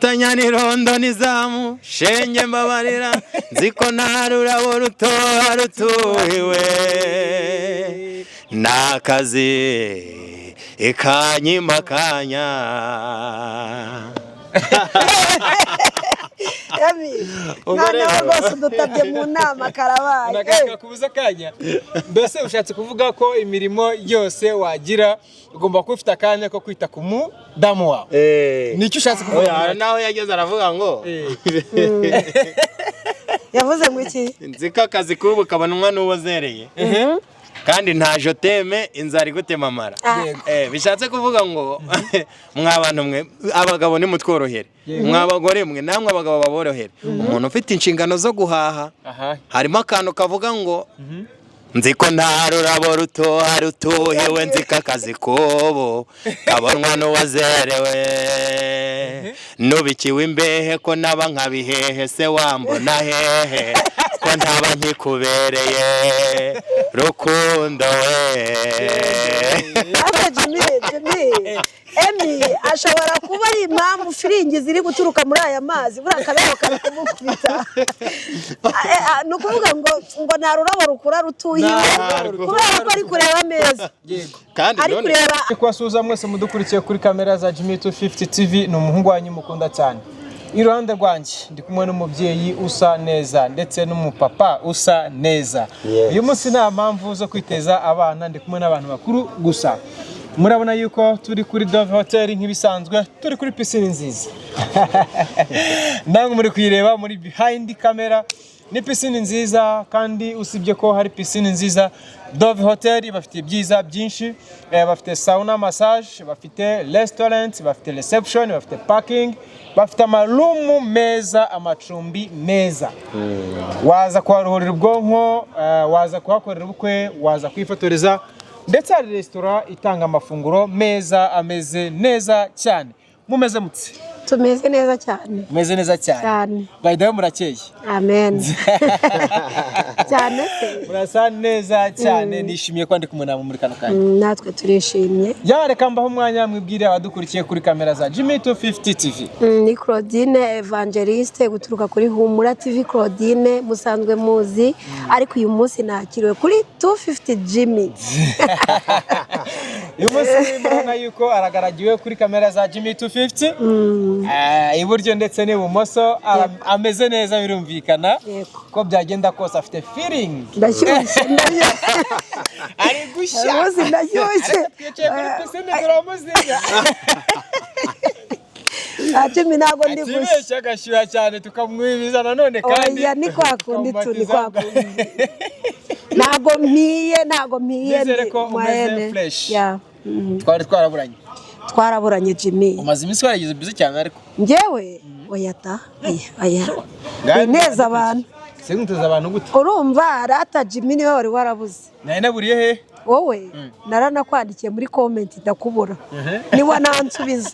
Tanyani rondo nizamu shenge mbabarira nziko narurabo rutoha rutuhiwe nakazi ikanyimakanya Nana rwose dutabye mu nama karabaye Nagaka kubuza kanya mbese ushatse kuvuga ko imirimo yose wagira ugomba kufita akanya ko kwita ku mudamu wawe nicyo ushatse kuvuga naho yageze aravuga ngo yavuze ngo iki nzika akazi kubu kabonwa n'uwozereye kandi nta joteme inzari gutemamara bishatse kuvuga ngo mwabantu mwe abagabo ni mutworohere mwabagore mwe namwe abagabo baborohere umuntu ufite inshingano zo guhaha harimo akantu kavuga ngo nziko ntarurabo rutoha rutuhiwe nzika akazi kubo kabonwa n'uwazerewe nubikiwe imbehe ko naba nkabihehe se wambona hehe ko ntaba nkikubereye rukundo Jimmy Emi ashobora kuba ari impamvu firingi ziri guturuka muri aya mazi buri akabero karakumukubita no kuvuga ngo nta rurabo rukura rutuhiwe kubera ko ari kureba ameza kandi ari kureba kwasuza mwese mudukurikiye kuri kamera za Jimmy 250 TV no umuhungu wanyu mukunda cyane iruhande rwanjye ndi kumwe n'umubyeyi usa neza ndetse n'umupapa usa neza uyu munsi nta mpamvu zo kwiteza abana ndi kumwe n'abantu bakuru gusa murabona yuko turi kuri Dove Hotel nk'ibisanzwe turi kuri piscine nziza nange muri kuyireba muri behind camera ni piscine nziza kandi usibye ko hari piscine nziza Dove Hotel bafite byiza byinshi bafite sauna massage bafite restaurant bafite reception bafite parking bafite amarumu meza amacumbi meza waza kwaruhurira ubwonko waza kuhakorera ubukwe waza kwifotoreza ndetse hari restaurant itanga amafunguro meza ameze neza cyane mumeze mutse tumeze neza cyane meze neza cyane baydawe murakeye amen cyane murasa neza cyane nishimiye ko ndi kumwe namwe muri kano kanya natwe turishimye yareka mbaho umwanya mwibwire abadukurikiye kuri kamera za Jimmy 250 TV ni Claudine Evangeliste guturuka kuri Humura TV Claudine musanzwe muzi ariko uyu munsi nakiriwe kuri 250 Jimmy uyu munsi murabona yuko aragaragiwe kuri kamera za Jimmy 250 iburyo ndetse n'ibumoso ameze neza birumvikana ko byagenda kose afite feeling ndashyushye ari gushya umunsi ndashyushye twicaye kuri piscine turamuziga Jimmy ntabwo ndi gushya atibeshya agashyuha cyane tukamwibiza nanone kandi oya ni kwa kundi turi kwa kundi ntabwo mpiye nizere ko umeze fresh twari twaraburanye Jimmy umaze iminsi waragize bize cyane ariko njyewe oya neza abantu singuteza abantu gute urumva rata Jimmy niwe wari warabuze naye naburiye he wowe naranakwandikiye muri comment ndakubura niwe nansubiza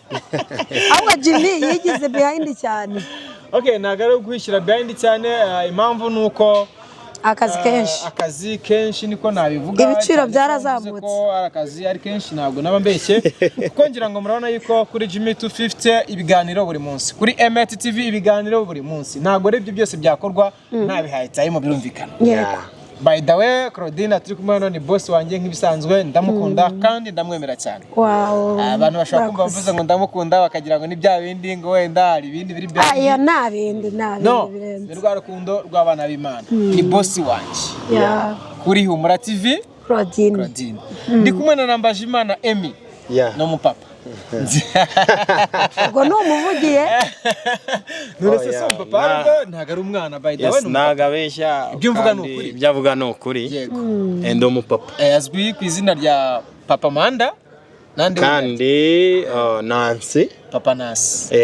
ahubwo Jimmy yigize behind cyane okay nagara guhishira behind cyane impamvu nuko akazi kenshi niko nabivuga ibiciro byarazamutse ko akazi ari kenshi ntabwo naba mbeshye kuko ngira ngo murabona yuko kuri Jimmy 250 ibiganiro buri munsi kuri MT TV ibiganiro buri munsi ntabwo ari byo byose byakorwa ntabihaye time birumvikana by the way Claudine turi kumwe none boss wanjye nk'ibisanzwe ndamukunda kandi ndamwemera cyane abantu bashaka kumva bavuze ngo ndamukunda bakagira ngo ni bya bindi ngo wenda hari ibindi biri bya aya nabindi birenze rwa rukundo rw'abana b'Imana ni boss wanjye kuri Humura TV Claudine ndi kumwe na Nambajimana Emi no mupapa ubwo n'umuvugiye none se so papa ntago ari umwana by the way nagabeshya ibyo avuga ni ukuri endo mupapa azwi ku izina rya Papa Manda kandi Nancy Papa Nancy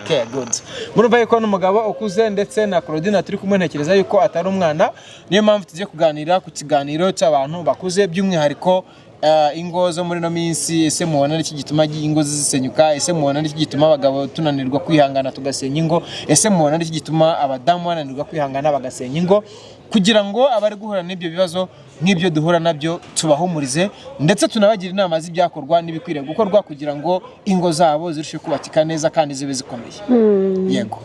okay good murumva yuko n'umugabo ukuze ndetse na Claudine turi kumwe ntekereza yuko atari umwana niyo mpamvu tujye kuganira ku kiganiro cy'abantu bakuze by'umwihariko ingo zo muri no minsi ese mubona iki gituma ingo zisenyuka ese mubona iki gituma abagabo tunanirwa kwihangana tugasenya ingo ese mubona iki gituma abadamu bananirwa kwihangana bagasenya ingo kugira ngo abari guhura n'ibyo bibazo nk'ibyo duhura nabyo tubahumurize ndetse tunabagira inama z'ibyakorwa n'ibikwiriye gukorwa kugira ngo ingo zabo zirusheho kubakika neza kandi zibe zikomeye. Yego.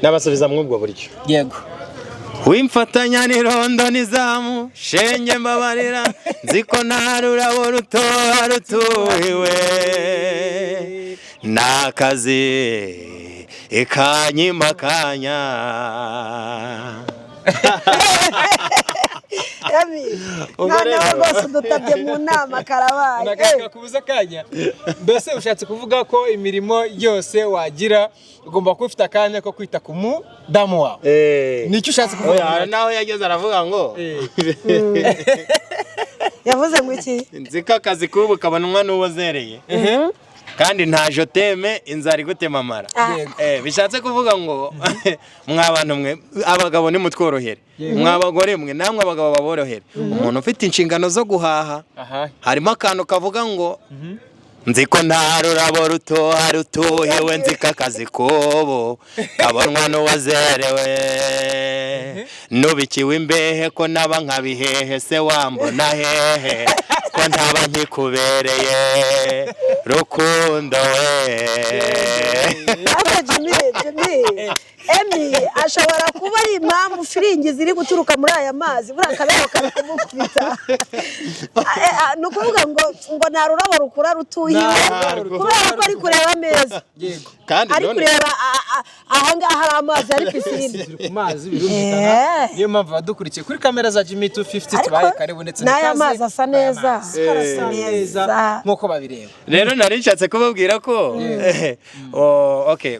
N'abasubiza mw'ubwo buryo. Yego. Wimfatanya n'irondo n'izamu shenge mbabarira nziko nta rurabo rutoha rutuhiwe n'akazi ikanyimakanya. noneho rwose udutabye mu nama karabaye. Nagashaka kubuza akanya. Mbese ushatse kuvuga ko imirimo yose wagira ugomba kuba ufite akanya ko kwita ku mudamu wawe. Nicyo ushatse kuvuga? Naho yageze aravuga ngo yavuze ngo iki? nziko akazi k'ubu kabonwa n'uwazereye kandi nta joteme inzara igutema amara. Bishatse kuvuga ngo mwabantu mwe abagabo nimutworohere, mwabagore mwe namwe abagabo baborohere. Umuntu ufite inshingano zo guhaha harimo akantu kavuga ngo nziko nta rurabo rutoha rutuhiwe nziko akazi k'ubu kabonwa n'uwazerewe nubikiwe imbehe ko naba nkabihehe se wambona hehe ko ntaba nkikubereye rukundo we. Jimmy Emi ashobora kuba ari impamvu firingi ziri guturuka muri aya mazi buriya akabeho kari kumukubita. Ni ukuvuga ngo nta rurabo rukura rutuhiwe kubera ko ari kureba ameza ari kureba ahangaha hari amazi ari pisine ku mazi birumvikana. Niyo mpamvu badukurikiye kuri kamera za Jimmy 250 tubaye karibu ndetse n'aya mazi asa neza neza nk'uko babireba. Rero nari nshatse kubabwira ko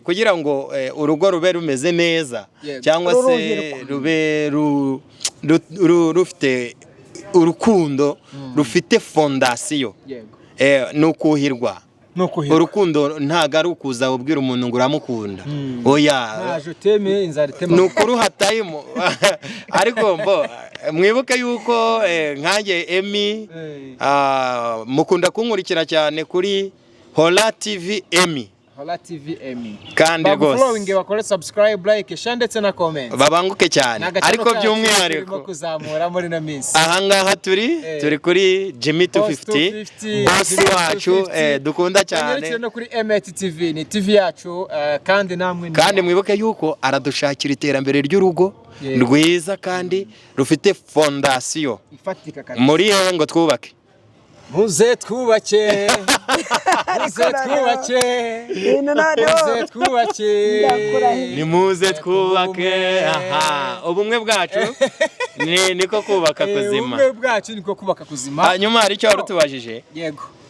kugira ngo urugo rube rumeze neza cyangwa se rube rufite urukundo rufite fondasiyo nukuhirwa. Urukundo ntago ari ukuza ubwira umuntu ngo uramukunda oya nukuruhatayimo. Ariko mwibuke yuko nkanjye Emi mukunda kunkurikira cyane kuri Hola TV Emi. Kandi rwose following bakore subscribe like share ndetse na comment babanguke cyane. Ariko by'umwihariko kuzamura muri na minsi ahangaha turi kuri Jimmy 250 boss wacu dukunda cyane no kuri MT TV ni TV yacu kandi namwe kandi mwibuke yuko aradushakira iterambere ry'urugo rwiza kandi rufite fondasiyo muri ngo twubake. Muze twubake ni muze twubake ubumwe bwacu niko kubaka kuzima. Ubumwe bwacu niko kubaka kuzima. Hanyuma hari icyo wari utubajije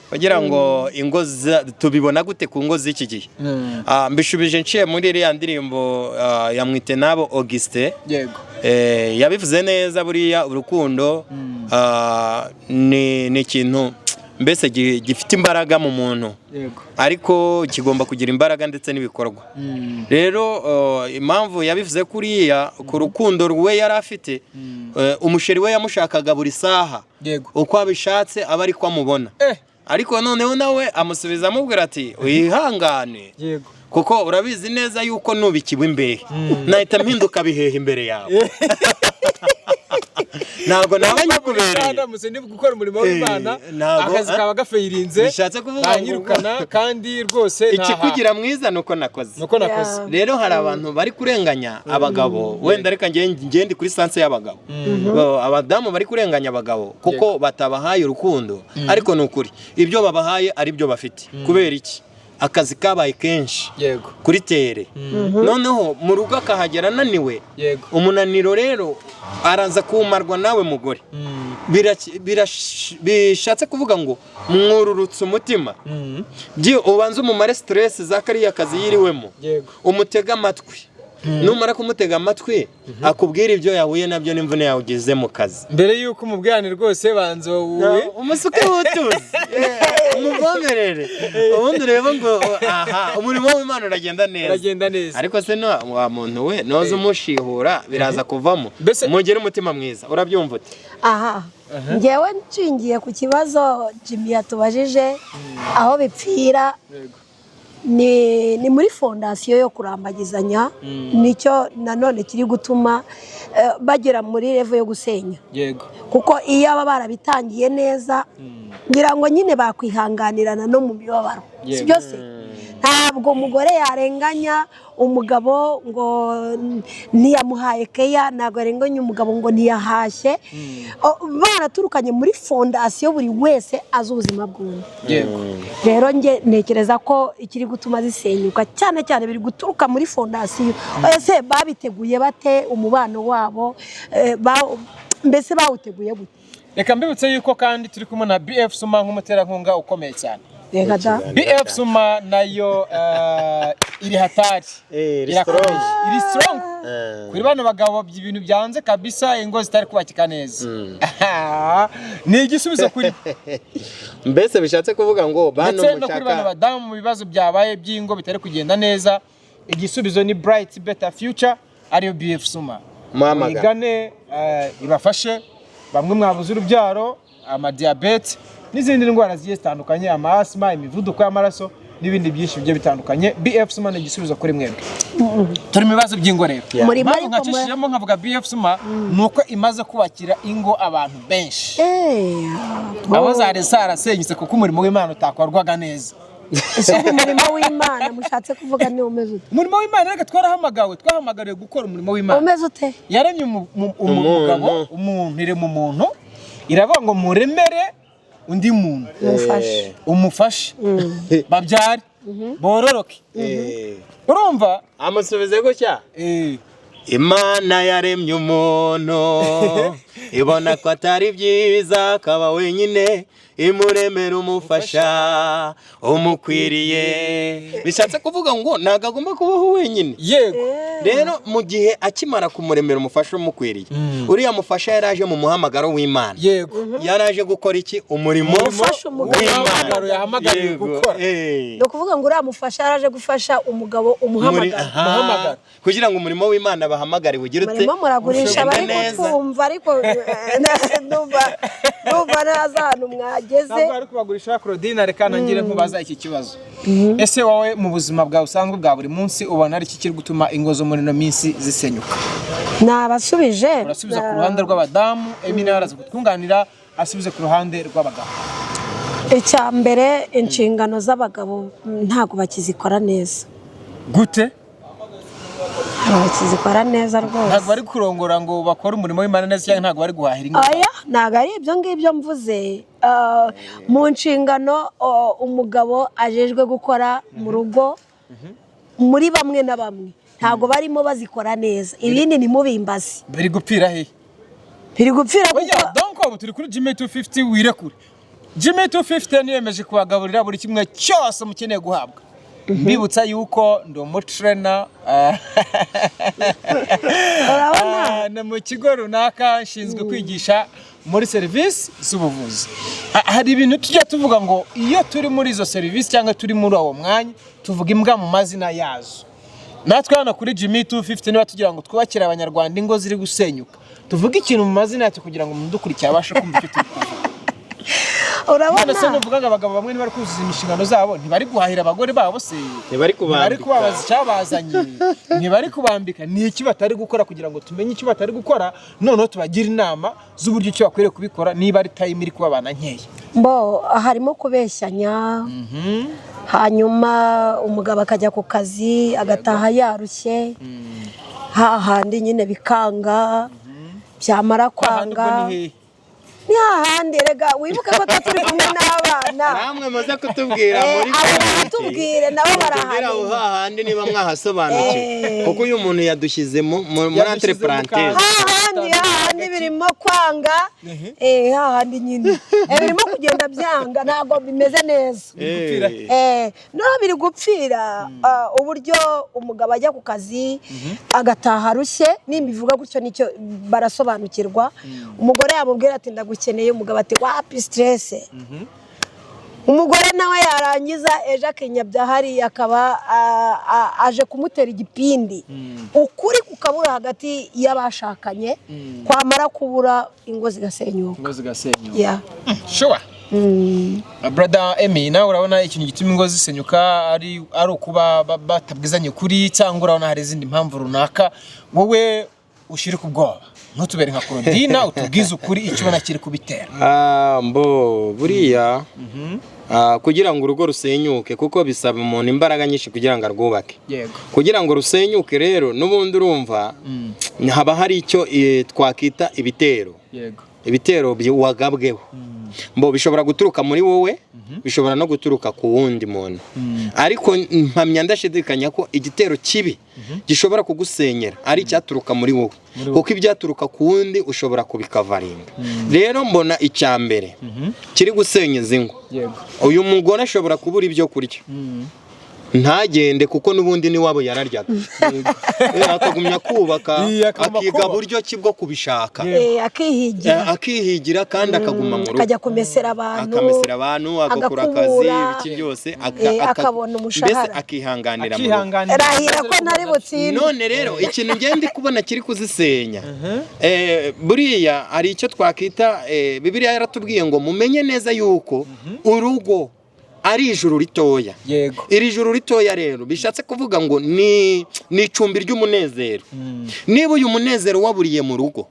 kugira ngo ingo tubibona gute ku ngo z'iki gihe. Mbishubije nciye muri iriya ndirimbo ya Mwitenabo Auguste. Yabivuze neza buriya urukundo ni ikintu mbese gifite imbaraga mu muntu ariko kigomba kugira imbaraga ndetse n'ibikorwa. Rero impamvu yabivuze kuriya ku rukundo rwe yari afite umusheri we yamushakaga buri saha uko abishatse aba ari ko amubona. Ariko noneho nawe amusubiza amubwira ati wihangane kuko urabizi neza yuko nubikiwe imbehe nahita mpinduka bihehe imbere yawe. Ntabwo naba nyikubereye gukora umurimo w'Imana akazi kaba gafeyirinze bishatse kuvuga nyirukana kandi rwose ikikugira mwiza nuko nakoze. Rero hari abantu bari kurenganya abagabo wenda reka ngende kuri sanse y'abagabo. Abadamu bari kurenganya abagabo kuko batabahaye urukundo ariko nukuri ibyo babahaye ari byo bafite. Kubera iki? Akazi kabaye kenshi kuri tere noneho mu rugo akahagera ananiwe. Umunaniro rero araza kumarwa nawe mugore. Bishatse kuvuga ngo mwururutse umutima ubanza umumare stress za kariya kazi yiriwemo umutega amatwi. Numara kumutega amatwi akubwira ibyo yahuye nabyo n'imvune yawe ugeze mu kazi. Mbere yuko umubwirane rwose banzo umusuke wutuze umuvomerere ubundi reba ngo umurimo w'Imana uragenda neza. Ariko se wa muntu we noza umushihura biraza kuvamo. Mugire umutima mwiza urabyumva ute? Ngewe nshingiye ku kibazo Jimmy yatubajije aho bipfira ni muri fondasiyo yo kurambagizanya nicyo nanone kiri gutuma bagera muri level yo gusenya yego kuko iyo baba barabitangiye neza ngira ngo nyine bakwihanganirana no mu mibabaro si byose ntabwo umugore yarenganya umugabo ngo ntiyamuhaye keya ntabwo arenganya umugabo ngo ntiyahashye baraturukanye muri fondasiyo buri wese azi ubuzima bw'undi rero nge ntekereza ko ikiri gutuma zisenyuka cyane cyane biri guturuka muri fondasiyo ese babiteguye bate umubano wabo mbese bawuteguye gute reka mbibutse yuko kandi turi kumwe na BF Suma nk'umuterankunga ukomeye cyane reka da BF Suma nayo iri hatari iri strong kuri bano bagabo ibintu byanze kabisa ingo zitari kubakika neza ni igisubizo kuri mbese bishatse kuvuga ngo bano mushaka ndetse no kuri bano badamu mu bibazo byabaye by'ingo bitari kugenda neza igisubizo ni bright better future ariyo BF Suma igane ibafashe bamwe mwabuze urubyaro amadiabete n'izindi ndwara zigiye zitandukanye asma imivuduko y'amaraso n'ibindi byinshi bigiye bitandukanye BF Suma ni igisubizo kuri mwebwe turi mu bibazo by'ingo rero muri bari nkacishijemo nkavuga BF Suma nuko imaze kubakira ingo abantu benshi abo zari zarasenyutse kuko umurimo w'Imana utakorwaga neza ese umurimo w'Imana mushatse kuvuga ni umeze ute umurimo w'Imana reka twahamagariwe gukora umurimo w'Imana umeze ute yaremye umugabo umuntu ire mu muntu iravuga ngo muremere undi muntu umufashe babyare bororoke urumva amusubize gutya Imana yaremye umuntu ibona ko atari byiza akaba wenyine imuremera umufasha umukwiriye bishatse kuvuga ngo ntago agomba kubaho wenyine yego rero mu gihe akimara kumuremera umufasha umukwiriye uriya mufasha yaraje mu muhamagaro w'Imana yego yaraje gukora iki umurimo w'Imana yahamagariye gukora no kuvuga ngo uriya mufasha yaraje gufasha umugabo umuhamagaro kugira ngo umurimo w'Imana bahamagariwe ugira ute muragurisha bari kutumva ariko numva naza hano mwageze ntabwo ari kubagurisha Claudine reka nangire nkubaza iki kibazo ese wowe mu buzima bwawe usanzwe bwa buri munsi ubona ari iki kiri gutuma ingo zo muri no minsi zisenyuka nabasubije urasubiza ku ruhande rw'abadamu Emina yaraza kutwunganira asubize ku ruhande rw'abagabo icya mbere inshingano z'abagabo ntago bakizikora neza gute bakizikora neza rwose ntago bari kurongora ngo bakore umurimo w'Imana neza cyangwa ntago bari guhahira ingo ntago ari ibyo ngibyo mvuze mu nshingano umugabo ajejwe gukora mu rugo muri bamwe na bamwe ntago barimo bazikora neza ibindi ni mubimbazi biri gupfira he biri gupfira kuko donc ubu turi kuri Jimmy 250 wirekure Jimmy 250 niyemeje kubagaburira buri kimwe cyose mukeneye guhabwa mbibutsa yuko ndi umutrainer na mu kigo runaka nshinzwe kwigisha muri serivisi z'ubuvuzi hari ibintu tujya tuvuga ngo iyo turi muri izo serivisi cyangwa turi muri uwo mwanya tuvuga imbwa mu mazina yazo natwe hano kuri Jimmy 250 niba tugira ngo twubakire abanyarwanda ingo ziri gusenyuka tuvuga ikintu mu mazina yacu kugira ngo mudukurikire abashe kumva icyo turi kuvuga urabona se nuvuga ngo abagabo bamwe ntibari kuzuza imishingano zabo ntibari guhahira abagore babo se ntibari kubabaza icyabazanye ntibari kubambika ni iki batari gukora kugira ngo tumenye icyo batari gukora noneho tubagira inama z'uburyo icyo bakwiriye kubikora niba ari time iri kubabana nkeya harimo kubeshyanya hanyuma umugabo akajya ku kazi agataha yarushye hahandi nyine bikanga byamara kwanga ni hahandi rega wibuke ko turi kumwe n'abana namwe maze kutubwira muri tubwire nabo barahandi hahandi niba mwahasobanukiwe kuko uyu muntu yadushyize muri entre parenthèses hahandi birimo kwanga hahandi nyine birimo kugenda byanga ntabwo bimeze neza no biri gupfira uburyo umugabo ajya ku kazi agataha arushye nimbivuga gutyo nicyo barasobanukirwa umugore yamubwira ati ndagukeneye umugabo ati wapi stress umugore nawe yarangiza ejo akinyabya hariya akaba aje kumutera igipindi ukuri kukabura hagati y'abashakanye kwamara kubura ingo zigasenyuka sure brother Emmy nawe urabona ikintu gituma ingo zisenyuka ari ukuba batabwizanye ukuri cyangwa urabona hari izindi mpamvu runaka wowe ushire ku bwoba ntutubere nka Claudine utubwize ukuri icyo ubona kiri kubitera buriya kugira ngo urugo rusenyuke kuko bisaba umuntu imbaraga nyinshi kugira ngo arwubake kugira ngo rusenyuke rero n'ubundi urumva haba hari icyo twakita ibitero wagabweho bishobora guturuka muri wowe bishobora no guturuka ku wundi muntu ariko mpamya ndashidikanya ko igitero kibi gishobora kugusenyera ari cyaturuka muri wowe kuko ibyaturuka ku wundi ushobora kubikavaringa rero mbona icyambere kiri gusenya izingo uyu mugore ashobora kubura ibyo kurya ntagende kuko nubundi ni wabo yararyaga akagumya kubaka akiga buryo ki bwo kubishaka akihigira kandi akaguma mu rugo akajya kumesera abantu agakora akazi biki byose akabona umushahara mbese akihanganira mu rugo rahira ko ntari butsinde none rero ikintu ngende kubona kiri kuzisenya buriya hari icyo twakita Bibiliya yaratubwiye ngo mumenye neza yuko urugo ari ijuru ritoya iri juru ritoya rero bishatse kuvuga ngo ni icumbi ry'umunezero niba uyu munezero waburiye mu rugo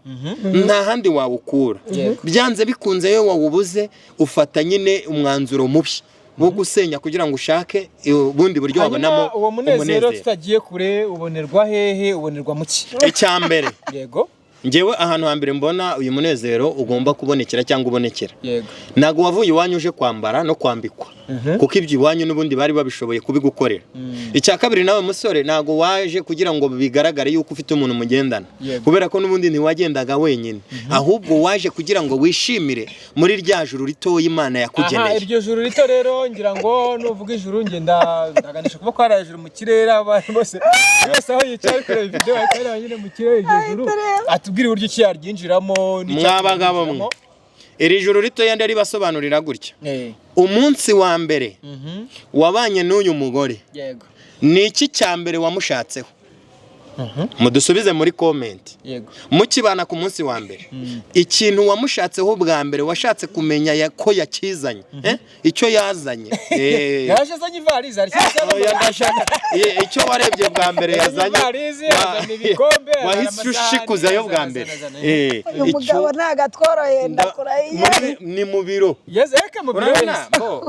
nta handi wawukura byanze bikunze yo wawubuze ufata nyine umwanzuro mubi wo gusenya kugira ngo ushake ubundi buryo wabonamo uwo munezero tutagiye kure ubonerwa hehe ubonerwa muki icyambere ngewe ahantu hambere mbona uyu munezero ugomba kubonekera cyangwa ubonekera ntago wavuye iwanyu uje kwambara no kwambikwa kuko ibyo iwanyu n'ubundi bari babishoboye kubigukorera icya kabiri nawe musore ntago waje kugira ngo bigaragare yuko ufite umuntu mugendana kubera ko n'ubundi ntiwagendaga wenyine ahubwo waje kugira ngo wishimire muri rya juru rito Imana yakugeneye iryo juru rito rero ngira ngo nuvuga ijuru ngenda ndaganisha kuba ko ari hejuru mu kirere abantu bose aho yicaye kuri video akari nyine mu kirere iryo juru atubwire uburyo ki yaryinjiramo mwabagabo mwe iri juru rito yandi ari basobanurira gutya umunsi wa mbere wabanye n'uyu mugore ni iki cyambere wamushatseho mudusubize muri comment mukibana ku munsi wa mbere ikintu wamushatseho bwa mbere washatse kumenya ko yakizanye icyo yazanye yashazanye ivarize icyo warebye bwa mbere yazanye wahise ushikuzayo bwa mbere uyu mugabo ntago atworoheye ndakurahiye ni mu biro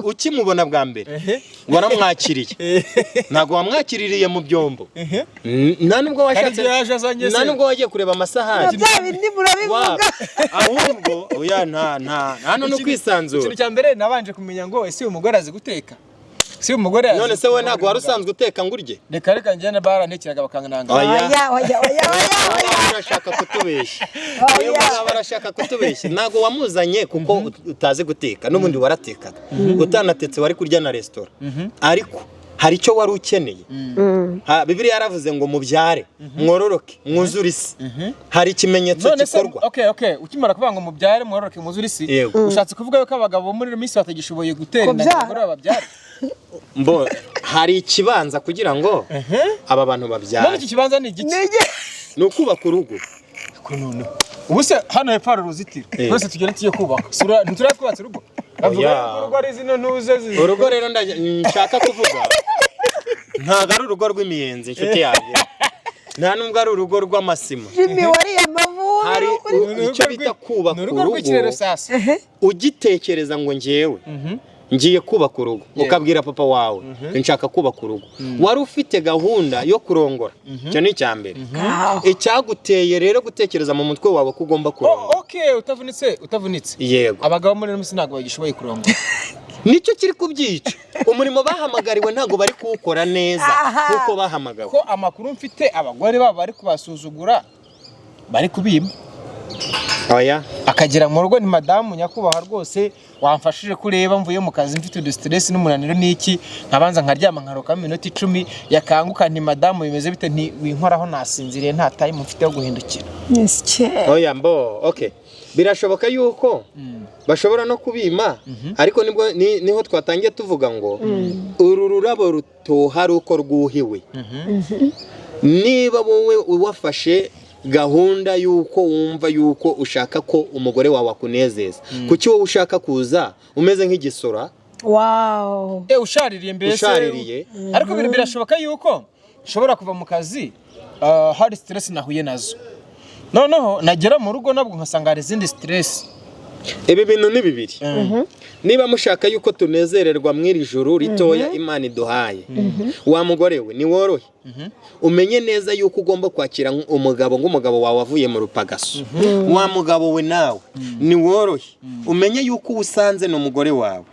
ukimubona bwa mbere waramwakiriye ntago wamwakiririye mu byombo nta nubwo nubwo wagiye kureba amasahani bindi murabivuga ahubwo oya nta hano no kwisanzura ikintu cya mbere nabanje kumenya ngo ese uyu mugore azi guteka si umugore none se we ntago wari usanzwe uteka ngo urye reka njye na barantekeraga bakangananga barashaka kutubeshya uyu mugabo barashaka kutubeshya ntago wamuzanye kuko utazi guteka n'ubundi waratekaga utanatetse wari kurya na resitora ariko hari icyo wari ukeneye Bibiliya yaravuze ngo mubyare mwororoke mwuzure isi hari ikimenyetso gikorwa okay ukimara kuvuga ngo mubyare mwororoke mwuzure isi ushatse kuvuga yuko abagabo muri minsi batagishoboye gutera inda abagore babyare hari ikibanza kugira ngo aba bantu babyare none iki kibanza ni igiki ni ukubaka urugo ubu se hano hepfo hari uruzitiro twese tugenda tugiye kubaka ntituratwubatse urugo urugo ari zino ntuze urugo rero nshaka kuvuga ntabwo ari urugo rw'imiyenzi inshuti yanjye nta nubwo ari urugo rw'amasima hari icyo bita kubaka urugo ugitekereza ngo ngewe ngiye kubaka urugo ukabwira papa wawe nshaka kubaka urugo wari ufite gahunda yo kurongora cyo ni icyambere icyaguteye rero gutekereza mu mutwe wawe ko ugomba kurongora utavunitse yego abagabo muri minsi ntabwo bagishoboye kurongora nicyo kiri kubyicira umurimo bahamagariwe ntabwo bari kuwukora neza kuko bahamagawe ko amakuru mfite abagore babo bari kubasuzugura bari kubima oya akagera mu rugo ni madamu nyakubahwa rwose wamfashije kureba mvuye mu kazi mfite udustress n'umunaniro n'iki nkabanza nkaryama nkaroka iminota 10 yakanguka nti madamu bimeze bite nti winkoraho nasinziriye nta time mfite yo guhindukira oya okay birashoboka yuko bashobora no kubima ariko nibwo niho twatangiye tuvuga ngo uru rurabo rutoha ruko rwuhiwe niba wowe wafashe gahunda y'uko wumva y'uko ushaka ko umugore wawe akunezeza kuki wowe ushaka kuza umeze nk'igisora wow ushaririye mbese ushaririye ariko birashoboka yuko nshobora kuva mu kazi hari stress nahuye nazo noneho nagera mu rugo nabwo nkasanga hari izindi stress. Ibi bintu ni bibiri. Niba mushaka yuko tunezererwa mw'iri juru ritoya Imana iduhaye wa mugore we ni worohe umenye neza yuko ugomba kwakira umugabo ng'umugabo wawe avuye mu rupagaso. Wa mugabo we nawe ni worohe umenye yuko usanze no mugore wawe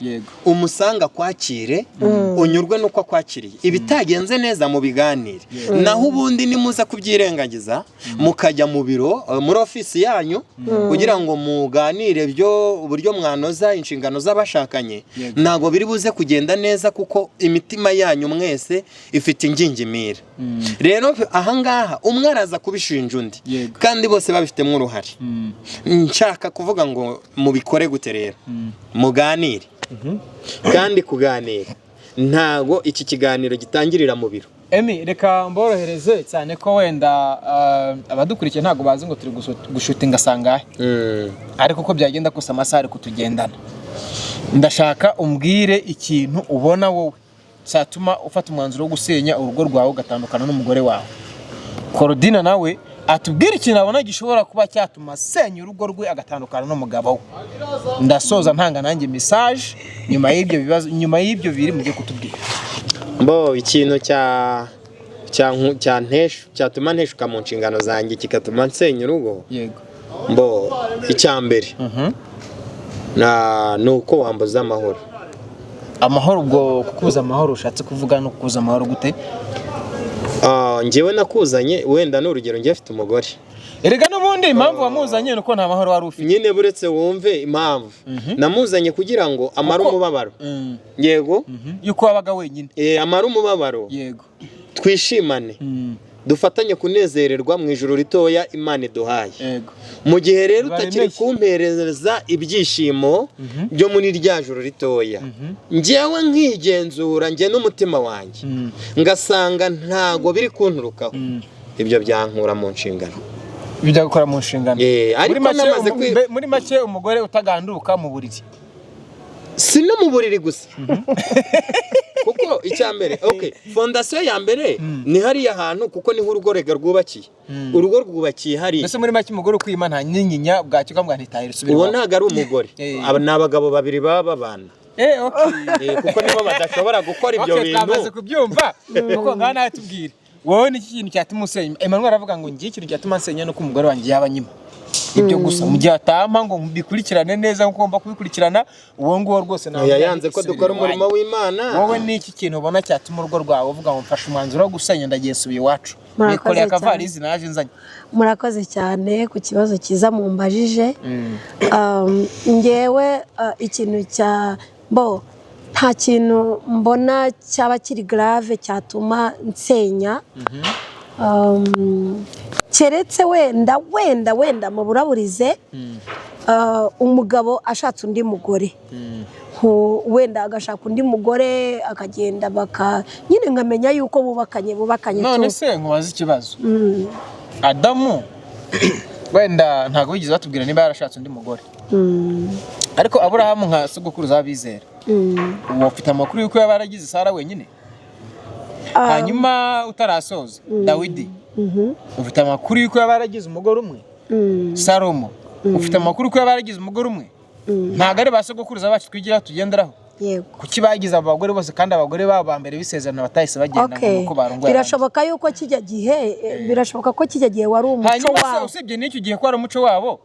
umusanga kwakire unyurwe nuko akwakiriye ibitagenze neza mu biganire naho ubundi nimuza kubyirengagiza mukajya mu biro muri ofisi yanyu kugira ngo muganire uburyo mwanoza inshingano z'abashakanye ntago biri buze kugenda neza kuko imitima yanyu mwese ifite ingingimira. Rero ahangaha umwe araza kubishinja undi kandi bose babifitemo uruhare. Nshaka kuvuga ngo mubikore gute rero muganire kandi kuganira ntago iki kiganiro gitangirira mu biro. Emi reka mborohereze cyane ko wenda abadukurikiye ntago bazi ngo turi gushutinga sangahe ariko uko byagenda kose amasaha ari kutugendana ndashaka umbwire ikintu ubona wowe cyatuma ufata umwanzuro wo gusenya urugo rwawe ugatandukana n'umugore wawe. Korodina nawe atubwire ikintu abona gishobora kuba cyatuma senya urugo rwe agatandukana n'umugabo we. Ndasoza ntanga nanjye message nyuma y'ibyo bibazo nyuma y'ibyo biri mu gihe kutubwira. Mbo ikintu cyatuma nteshuka mu nshingano zanjye kikatuma nsenya urugo. Yego. Mbo icyambere nuko wambuza amahoro. Amahoro ubwo kukuza amahoro ushatse kuvuga no kukuza amahoro gute? Ngewe nakuzanye wenda n'urugero ngiye afite umugore. Erega n'ubundi impamvu wamuzanye nuko nta mahoro wari ufite. Nyine buretse wumve impamvu. Namuzanye kugira ngo amara umubabaro. Yego. Yuko wabaga wenyine. Amara umubabaro. Yego. Twishimane. Dufatanye kunezererwa mu ijuru ritoya Imana iduhaye. Yego. Mu gihe rero utakiri kumpereza ibyishimo byo muri rya juru ritoya ngewe nkigenzura nge n'umutima wanjye ngasanga ntago biri kunturukaho ibyo byankura mu nshingano bijya gukora mu nshingano. Muri make umugore utaganduka mu buriri si no mu buriri gusa kuko icyambere fondasiyo ya mbere ni hariya hantu kuko niho urugo rega rwubakiye urugo rwubakiye hariya. Mbese muri make umugore ukwima nta nyinya bwacyo ukambwa ntitahira usubira. Uwo ntago ari umugore ni abagabo babiri baba babana. Kuko nibo badashobora gukora ibyo bintu. Kamaze kubyumva kuko ngana nawe tubwire wowe ni ikintu cyatuma usenya. Emmanuel aravuga ngo ngiye ikintu cyatuma nsenya no ko umugore wanjye yaba nyima ibyo gusa mu gihe atampa ngo bikurikirane neza nko ngomba kubikurikirana uwo nguwo rwose nawe yanze ko dukora umurimo w'Imana. Wowe ni iki kintu ubona cyatuma urugo rwawe uvuga ngo mfashe umwanzuro wo gusenya ndagiye subiye iwacu nikoreye akavarizi naje nzanye? Murakoze cyane ku kibazo cyiza mumbajije. Ngewe ikintu nta kintu mbona cyaba kiri grave cyatuma nsenya keretse wenda mu buraburize umugabo ashatse undi mugore wenda agashaka undi mugore akagenda nyine nkamenya yuko bubakanye none se nkubaza ikibazo Adamu wenda ntago wigeze batubwira niba yarashatse undi mugore ariko Aburahamu nka sogokuruza abizera uwo ufite amakuru yuko yaba yaragize Sara wenyine hanyuma utarasoza Dawidi ufite amakuru yuko yaba yaragize umugore umwe Salomo ufite amakuru yuko yaba yaragize umugore umwe ntago ari basogokuruza bacu twigira tugenderaho kuki bagize abagore bose kandi abagore babo bambere bisezerana batahise bagenda nkuko barongoye. Birashoboka yuko kijya gihe wari umuco wabo. Hanyuma usibye n'icyo gihe ko ari umuco wabo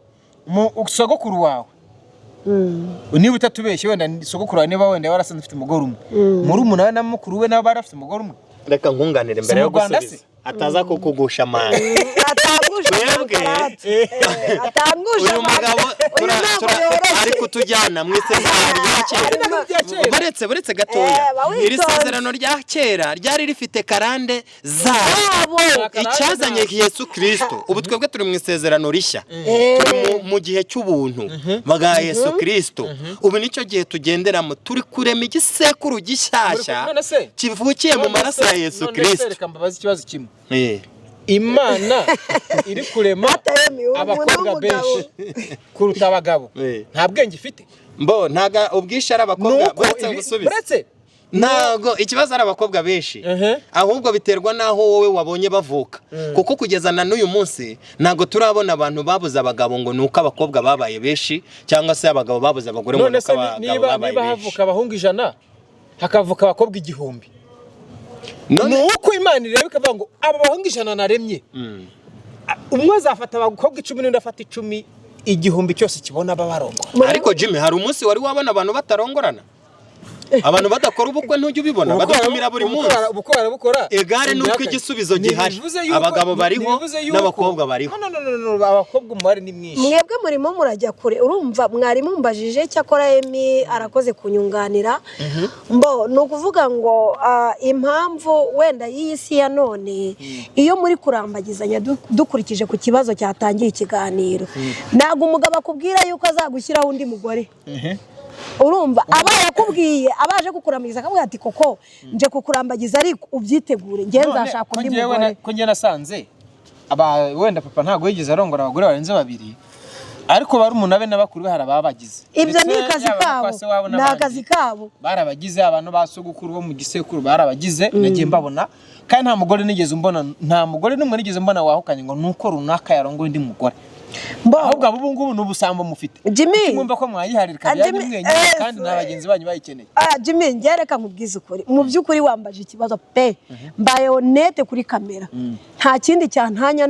sogokuru wawe niba utatubeshye wenda sogokuru wawe niba wenda warasanze ufite umugore umwe muri umuntu na mukuru we nabo barafite umugore umwe. Reka nkunganire mbere yo gusubiza ataza kukugusha amanga uyu mugabo ari kutujyana mu isezerano rya kera buretse gatoya iri sezerano rya kera ryari rifite karande zabo icyazanye Yesu Kristo. Ubu twebwe turi mu isezerano rishya turi mu gihe cy'ubuntu bwa Yesu Kristo. Ubu nicyo gihe tugenderamo turi kurema igisekuru gishyashya kivukiye mu maraso ya Yesu Kristo. Reka mbabaze ikibazo kimwe Imana iri kurema abakobwa benshi kuruta abagabo nta bwenge ifite mbo ntaga ubwisha ari abakobwa buretse ntago ikibazo ari abakobwa benshi ahubwo biterwa naho wowe wabonye bavuka kuko kugeza na n'uyu munsi ntago turabona abantu babuze abagabo ngo nuko abakobwa babaye benshi cyangwa se abagabo babuze abagore ngo nuko abagabo babaye niba havuka abahungu 100 hakavuka abakobwa 1000 nuko Imana ireba ikavuga ngo aba bahungu 100 naremye umwe azafata abakobwa 10 n'undi afata 10 igihumbi cyose kibona babarongora ariko Jimmy hari umunsi wari wabona abantu batarongorana abantu badakora ubukwe ntujye ubibona badatumira buri munsi bukora egare nuko igisubizo gihari abagabo bariho n'abakobwa bariho abakobwa umubare ni mwinshi mwebwe murimo murajya kure urumva mwari mumbajije cyakora Emi arakoze kunyunganira mbo no kuvuga ngo impamvu wenda y'isi ya none iyo muri kurambagizanya dukurikije ku kibazo cyatangiye ikiganiro nago umugabo akubwira yuko azagushyiraho undi mugore urumva aba yakubwiye abaje kukurambiza akavuga ati koko nje kukurambagiza ariko ubyitegure ngenza ashaka undi mugore ko nge nasanze wenda papa ntago yigeze arongora abagore barenze 2 ariko bari umunabe n'abakuru harababagize ibyo ni akazi kabo n'akazi kabo barabagize abantu basogukuru bo mu gisekuru barabagize nagiye mbabona kandi nta mugore nigeze mbona nta mugore n'umwe nigeze mbona wahukanye ngo nuko runaka yarongoye ndi mugore ahubwo abo ngubu n'ubusambo mufite mwumva ko mwayiharira kabya mwenye kandi n'abagenzi banyu bayikeneye Jimmy ngereka nkubwiza ukuri mu byukuri wambaje ikibazo pe mbaye honete kuri kamera nta kindi cyantanya